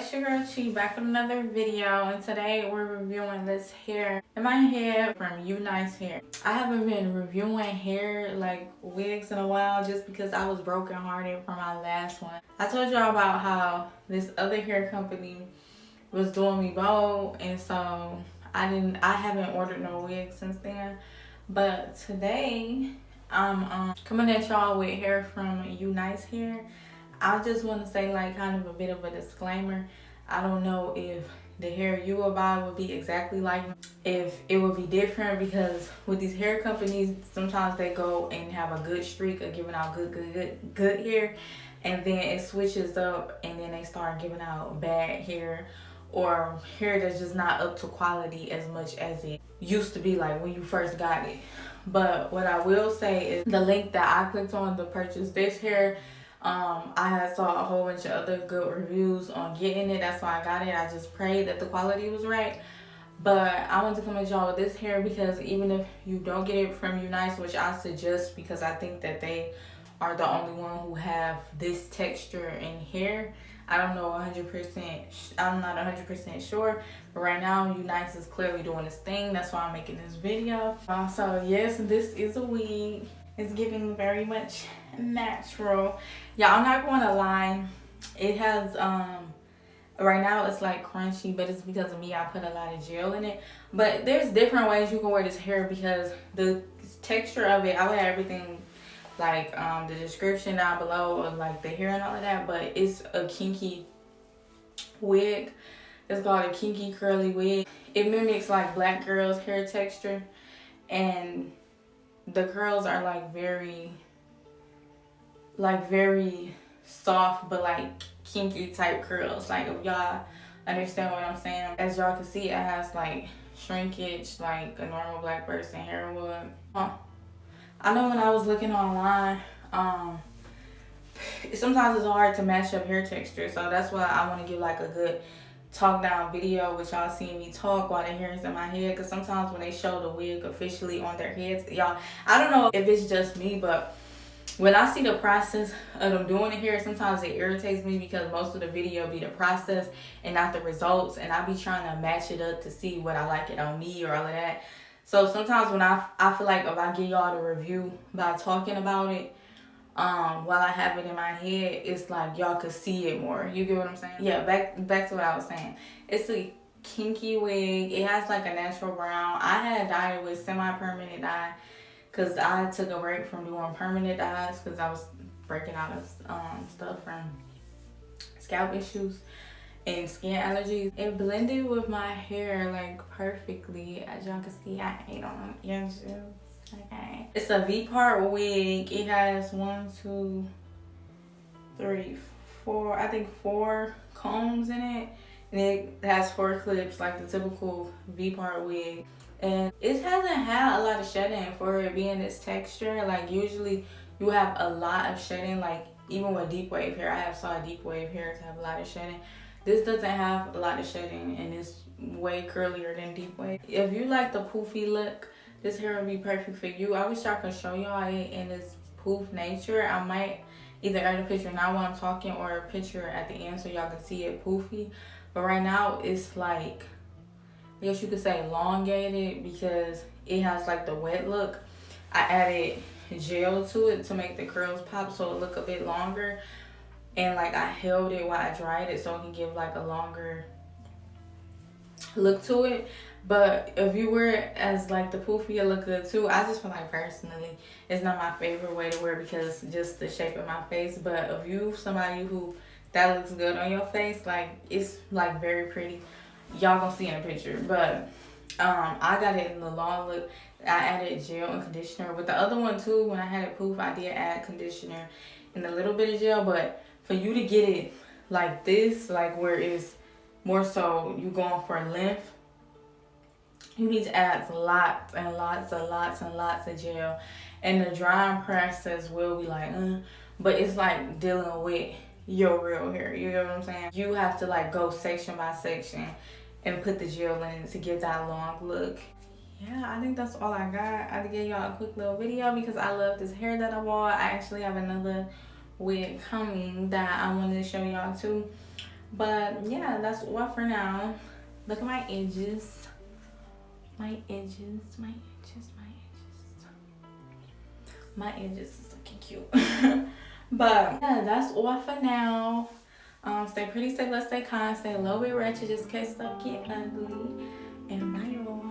it's your girl Chi back with another video, and today we're reviewing this hair in my head from UNice hair. I haven't been reviewing hair like wigs in a while just because I was brokenhearted from my last one. I told y'all about how this other hair company was doing me BOGO, and so I haven't ordered no wig since then. But today I'm coming at y'all with hair from UNice hair. I just want to say, like, kind of a bit of a disclaimer. I don't know if the hair you will buy would be exactly like me, if it would be different, because with these hair companies, sometimes they go and have a good streak of giving out good hair, and then it switches up and then they start giving out bad hair or hair that's just not up to quality as much as it used to be like when you first got it. But what I will say is the link that I clicked on to purchase this hair, I had saw a whole bunch of other good reviews on getting it. That's why I got it. I just prayed that the quality was right. But I want to come at y'all with this hair because even if you don't get it from UNice, which I suggest because I think that they are the only one who have this texture in hair. I don't know 100%. I'm not 100% sure. But right now, UNice is clearly doing this thing. That's why I'm making this video. So yes, this is a wig. It's giving very much natural. Yeah, I'm not going to lie. It has right now it's like crunchy, but it's because of me. I put a lot of gel in it. But there's different ways you can wear this hair because the texture of it, I will have everything like the description down below of like the hair and all of that. But it's a kinky wig. It's called a kinky curly wig. It mimics like black girls' hair texture, and the curls are like very soft, but like kinky type curls. Like, if y'all understand what I'm saying. As y'all can see, it has like shrinkage like a normal black person hair would. I know when I was looking online, sometimes it's hard to match up hair texture, so that's why I want to give like a good talk down video with y'all seeing me talk while the hair is in my head, because sometimes when they show the wig officially on their heads, y'all, I don't know if it's just me, but when I see the process of them doing the hair, sometimes it irritates me because most of the video be the process and not the results, and I be trying to match it up to see what I like it on me or all of that. So sometimes when I feel like if I give y'all the review by talking about it while I have it in my head, it's like y'all could see it more. You get what I'm saying? Yeah, back to what I was saying. It's a kinky wig. It has like a natural brown. I had dyed it with semi-permanent dye because I took a break from doing permanent dyes because I was breaking out of stuff from scalp issues and skin allergies. It blended with my hair like perfectly. As y'all can see, I ate on your juice. Okay. It's a V-part wig. It has 1, 2, 3, 4, I think 4 combs in it. And it has 4 clips like the typical V-part wig. And it hasn't had a lot of shedding for it being this texture. Like, usually you have a lot of shedding. Like, even with deep wave hair, I have saw deep wave hair to have a lot of shedding. This doesn't have a lot of shedding, and it's way curlier than deep wave. If you like the poofy look, this hair would be perfect for you. I wish I could show y'all it in this poof nature. I might either add a picture now while I'm talking or a picture at the end so y'all can see it poofy. But right now it's like, I guess you could say elongated because it has like the wet look. I added gel to it to make the curls pop so it look a bit longer. And like I held it while I dried it so it can give like a longer look to it. But if you wear it as like the poofy, it look good too. I just feel like personally it's not my favorite way to wear because just the shape of my face. But if you somebody who that looks good on your face, like it's like very pretty, y'all gonna see in a picture. But I got it in the long look. I added gel and conditioner with the other one too. When I had it poof, I did add conditioner and a little bit of gel. But for you to get it like this, like where it's more so you going for length, you need to add lots and lots of gel. And the drying process will be like, but it's like dealing with your real hair. You know what I'm saying? You have to like go section by section and put the gel in to get that long look. Yeah, I think that's all I got. I had to give y'all a quick little video because I love this hair that I bought. I actually have another wig coming that I wanted to show y'all too. But yeah, that's all for now. Look at my edges. My edges, my edges, my edges. My edges is looking cute. But yeah, that's all for now. Stay pretty, stay blessed, stay kind, stay a little bit ratchet just in case stuff get ugly. And bye y'all.